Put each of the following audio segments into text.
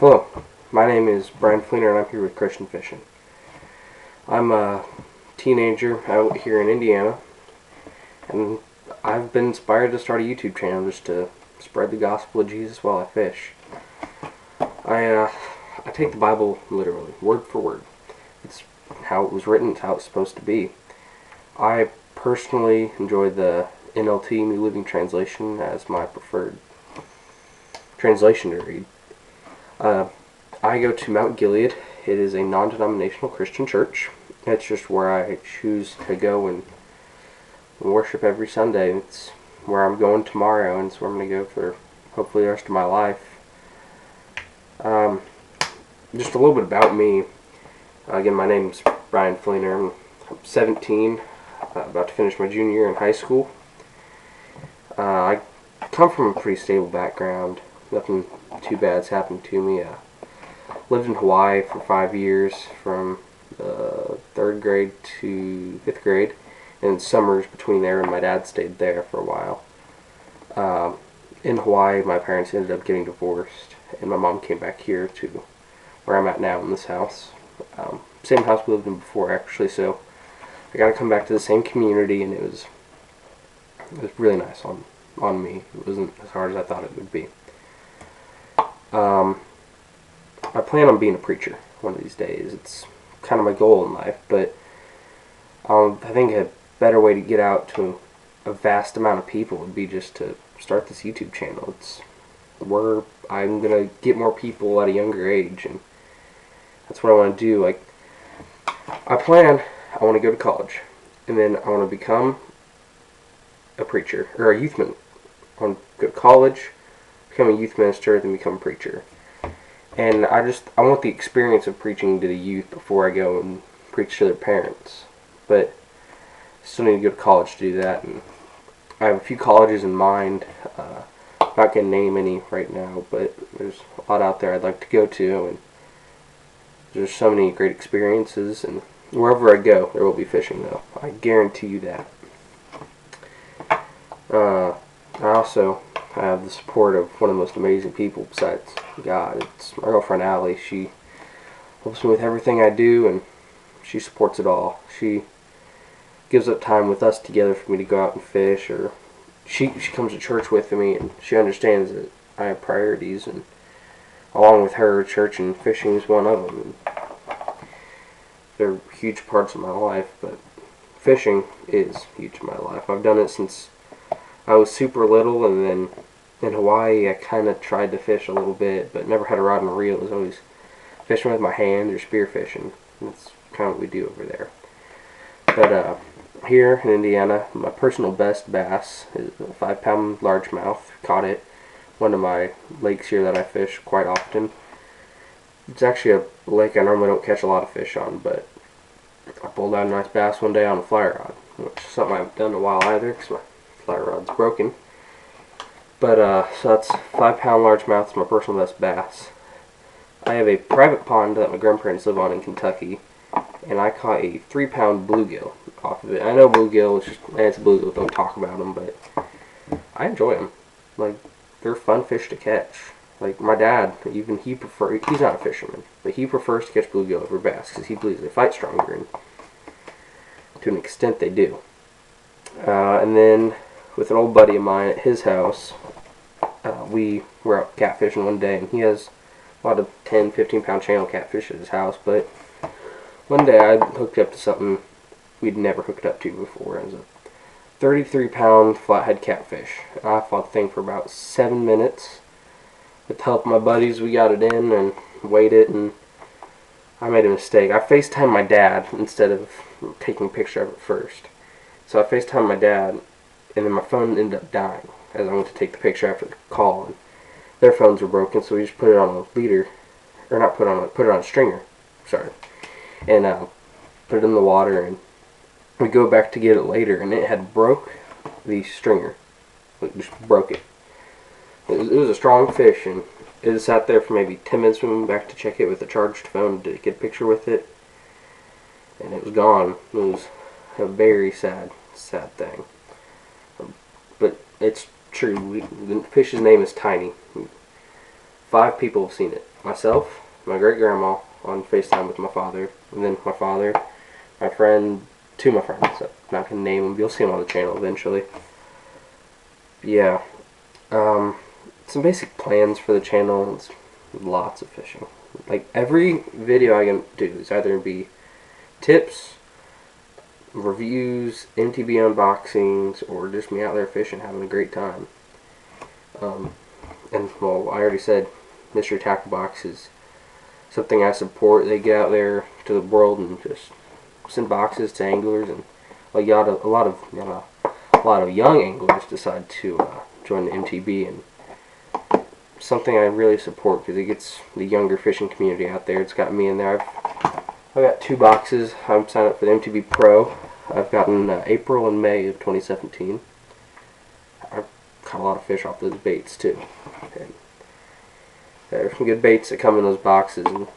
Hello, my name is Brian Fleener and I'm here with Christian Fishing. I'm a teenager out here in Indiana and I've been inspired to start a YouTube channel just to spread the gospel of Jesus while I fish. I take the Bible literally, word for word. It's how it was written, it's how it's supposed to be. I personally enjoy the NLT, New Living Translation, as my preferred translation to read. I go to Mount Gilead. It is a non-denominational Christian church. It's just where I choose to go and worship every Sunday. It's where I'm going tomorrow, and it's where I'm going to go for hopefully the rest of my life. Just a little bit about me. Again, my name is Brian Fleener. I'm 17, about to finish my junior year in high school. I come from a pretty stable background. Nothing too bad's happened to me. Lived in Hawaii for 5 years, from 3rd grade to 5th grade, and summers between there, and my dad stayed there for a while. In Hawaii, my parents ended up getting divorced, and my mom came back here to where I'm at now in this house. Same house we lived in before, actually, so I got to come back to the same community, and it was really nice on me. It wasn't as hard as I thought it would be. I plan on being a preacher one of these days. It's kind of my goal in life, but I think a better way to get out to a vast amount of people would be just to start this YouTube channel. It's where I'm going to get more people at a younger age, and that's what I want to do. Like, I want to go to college, and then I want to become a preacher, or a youth minister. I want to go to college, become a youth minister, then become a preacher. And I want the experience of preaching to the youth before I go and preach to their parents. But I still need to go to college to do that. And I have a few colleges in mind. I'm not going to name any right now, but there's a lot out there I'd like to go to. And there's so many great experiences. And wherever I go, there will be fishing, though. I guarantee you that. I also have the support of one of the most amazing people besides God. It's my girlfriend Allie. She helps me with everything I do, and she supports it all. She gives up time with us together for me to go out and fish, or she comes to church with me, and she understands that I have priorities, and along with her, church and fishing is one of them. And they're huge parts of my life, but fishing is huge in my life. I've done it since I was super little, and then in Hawaii I kind of tried to fish a little bit, but never had a rod and reel. It was always fishing with my hand or spear fishing. That's kind of what we do over there. But here in Indiana, my personal best bass is a 5-pound largemouth. Caught it one of my lakes here that I fish quite often. It's actually a lake I normally don't catch a lot of fish on, but I pulled out a nice bass one day on a fly rod, which is something I haven't done in a while either, because my fly rod's broken. But so that's 5-pound largemouth. It's my personal best bass. I have a private pond that my grandparents live on in Kentucky, and I caught a 3-pound bluegill off of it. I know bluegill, it's a bluegill, don't talk about them, but I enjoy them. Like, they're fun fish to catch. Like, my dad, even he's not a fisherman, but he prefers to catch bluegill over bass because he believes they fight stronger, and to an extent they do. And then with an old buddy of mine at his house, we were out catfishing one day, and he has a lot of 10, 15-pound channel catfish at his house, but one day I hooked up to something we'd never hooked up to before. It was a 33-pound flathead catfish. I fought the thing for about 7 minutes. With the help of my buddies, we got it in and weighed it, and I made a mistake. I FaceTimed my dad instead of taking a picture of it first. So I FaceTimed my dad, and then my phone ended up dying as I went to take the picture after the call, and their phones were broken, so we just put it on a leader, or not put it on a stringer, sorry, and put it in the water, and we go back to get it later, and it had broke the stringer. It just broke it. It was a strong fish, and it sat there for maybe 10 minutes when we went back to check it with a charged phone to get a picture with it, and it was gone. It was a very sad thing. But it's true. The fish's name is Tiny. 5 people have seen it. myself, my great-grandma on FaceTime with my father, and then my father, my friend, two of my friends. I'm not going to name them. You'll see them on the channel eventually. Yeah. Some basic plans for the channel. It's lots of fishing. Like, every video I can do is either be tips, reviews, MTB unboxings, or just me out there fishing, having a great time. And, well, I already said Mystery Tackle Box is something I support. They get out there to the world and just send boxes to anglers, and a lot of young anglers decide to join the MTB, and something I really support because it gets the younger fishing community out there. It's got me in there. I've got 2 boxes. I'm signed up for the MTB Pro. I've gotten April and May of 2017. I've caught a lot of fish off those baits too. And there's some good baits that come in those boxes, and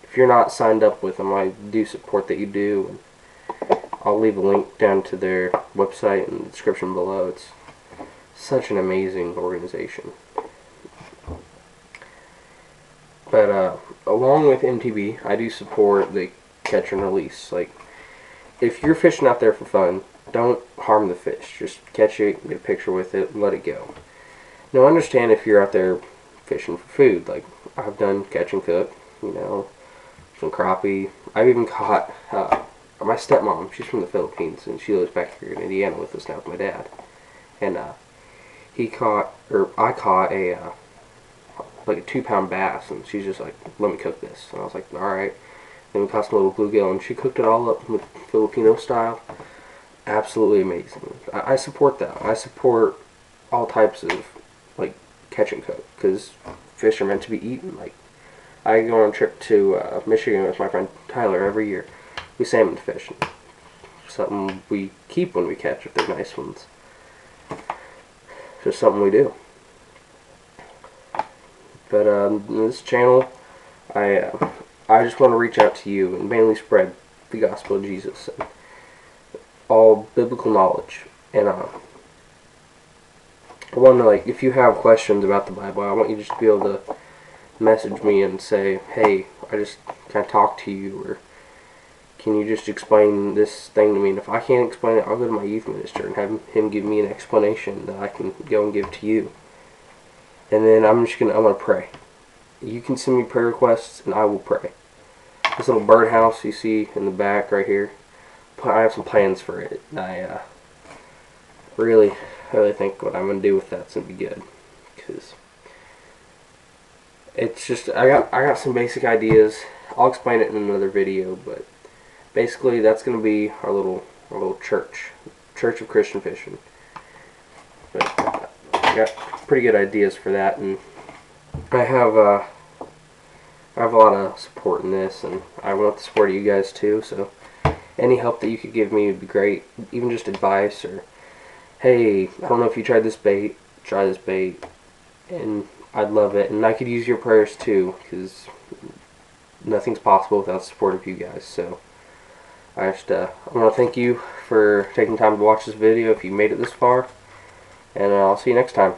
if you're not signed up with them, I do support that you do. And I'll leave a link down to their website in the description below. It's such an amazing organization. But along with MTB, I do support the catch and release. Like, if you're fishing out there for fun, don't harm the fish. Just catch it, get a picture with it, and let it go. Now, understand if you're out there fishing for food. Like, I've done catch and cook, you know, some crappie. I've even caught my stepmom. She's from the Philippines, and she lives back here in Indiana with us now with my dad. And I caught a like a 2-pound bass, and she's just like, let me cook this. And I was like, alright. Then we caught some little bluegill, and she cooked it all up with Filipino style. Absolutely amazing. I support that. I support all types of, like, catch and cook, because fish are meant to be eaten. Like, I go on a trip to Michigan with my friend Tyler every year. We salmon fish. Something we keep when we catch if they're nice ones. Just something we do. But this channel, I just want to reach out to you and mainly spread the gospel of Jesus and all biblical knowledge. And I want to, like, if you have questions about the Bible, I want you just to be able to message me and say, hey, can I talk to you, or can you just explain this thing to me? And if I can't explain it, I'll go to my youth minister and have him give me an explanation that I can go and give to you. And then I'm gonna pray. You can send me prayer requests, and I will pray. This little birdhouse you see in the back right here, I have some plans for it. I really think what I'm gonna do with that's gonna be good, because it's just I got some basic ideas. I'll explain it in another video, but basically that's gonna be our little church of Christian fishing. But I got pretty good ideas for that, and I have a lot of support in this, and I want the support of you guys too. So any help that you could give me would be great. Even just advice, or hey, I don't know if you tried this bait, try this bait, and I'd love it. And I could use your prayers too, because nothing's possible without the support of you guys. So I want to thank you for taking time to watch this video if you made it this far, and I'll see you next time.